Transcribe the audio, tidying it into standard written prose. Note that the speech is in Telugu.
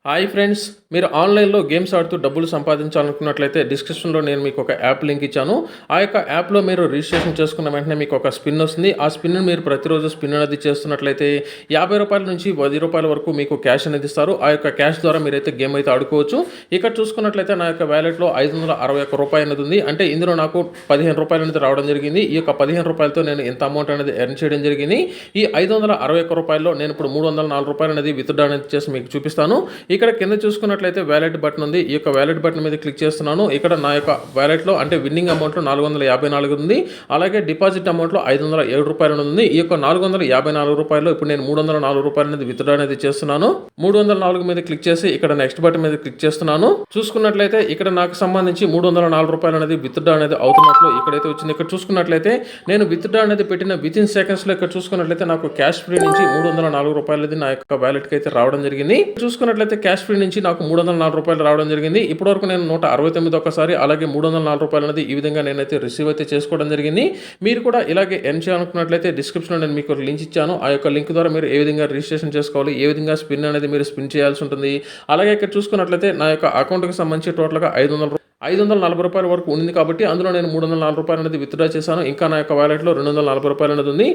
హాయ్ ఫ్రెండ్స్, మీరు ఆన్లైన్లో గేమ్స్ ఆడుతూ డబ్బులు సంపాదించాలనుకున్నట్లయితే డిస్క్రిప్షన్లో నేను మీకు ఒక యాప్ లింక్ ఇచ్చాను. ఆ యొక్క యాప్లో మీరు రిజిస్ట్రేషన్ చేసుకున్న వెంటనే మీకు ఒక స్పిన్ వస్తుంది. ఆ స్పిన్ మీరు ప్రతిరోజు స్పిన్ అనేది చేస్తున్నట్లయితే రూ. 50 నుంచి రూ. 10 వరకు మీకు క్యాష్ అనేది ఇస్తారు. ఆ యొక్క క్యాష్ ద్వారా మీరైతే గేమ్ అయితే ఆడుకోవచ్చు. ఇక్కడ చూసుకున్నట్లయితే నా యొక్క వ్యాలెట్లో రూ. 561 అనేది ఉంది. అంటే ఇందులో నాకు రూ. 15 అనేది రావడం జరిగింది. ఈ యొక్క రూ. 15తో నేను ఎంత అమౌంట్ అనేది ఎర్న్ చేయడం జరిగింది. ఈ రూ. 561లో నేను ఇప్పుడు రూ. 304 అనేది విత్డ్రా అనేది చేసి మీకు చూపిస్తాను. ఇక్కడ కింద చూసుకున్నట్లయితే వ్యాలెట్ బటన్ ఉంది. ఈ యొక్క వ్యాలెట్ బటన్ మీద క్లిక్ చేస్తున్నాను. ఇక్కడ నా యొక్క వ్యాలెట్లో అంటే విన్నింగ్ అమౌంట్లో 454 ఉంది. అలాగే డిపాజిట్ అమౌంట్లో రూ. 507 ఉంది. ఈ యొక్క రూ. 454 ఇప్పుడు నేను రూ. 304 అనేది విత్డ్రా అనేది చేస్తున్నాను. 304 మీద క్లిక్ చేసి ఇక్కడ నెక్స్ట్ బటన్ మీద క్లిక్ చేస్తున్నాను. చూసుకున్నట్లయితే ఇక్కడ నాకు సంబంధించి రూ. 304 అనేది విత్డ్రా అనేది అవుతున్నట్లు ఇక్కడైతే వచ్చింది. ఇక్కడ చూసుకున్నట్లయితే నేను విత్డ్రా అనేది పెట్టిన విత్ ఇన్ సెకండ్స్ లో ఇక్కడ చూసుకున్నట్లయితే నాకు క్యాష్ ఫ్రీ నుంచి రూ. 304 అనేది నా యొక్క వ్యాలెట్ కి అయితే రావడం జరిగింది. చూసుకున్నట్లయితే క్యాష్ ఫ్రీ నుంచి నాకు రూ. 304 రావడం జరిగింది. ఇప్పటివరకు నేను 169 ఒక్కసారి అలాగే రూ. 304 అనేది ఈ విధంగా నేనైతే రిసీవ్ అయితే చేసుకోవడం జరిగింది. మీరు కూడా ఇలాగే ఎర్న్ చేయాలనుకున్నట్లయితే డిస్క్రిప్షన్లో నేను మీకు లింక్ ఇచ్చాను. ఆ యొక్క లింక్ ద్వారా మీరు ఏ విధంగా రిజిస్ట్రేషన్ చేసుకోవాలి, ఏ విధంగా స్పిన్ అనేది మీరు స్పిన్ చేయాల్సి ఉంటుంది. అలాగే ఇక్కడ చూసుకున్నట్లయితే నా యొక్క అకౌంట్కి సంబంధించి టోటల్గా రూ. 540 వరకు ఉంది. కాబట్టి అందులో నేను రూ. 304 అనేది విత్డ్రా చేశాను. ఇంకా నా యొక్క వ్యాలెట్లో రూ. 240 అనేది ఉంది.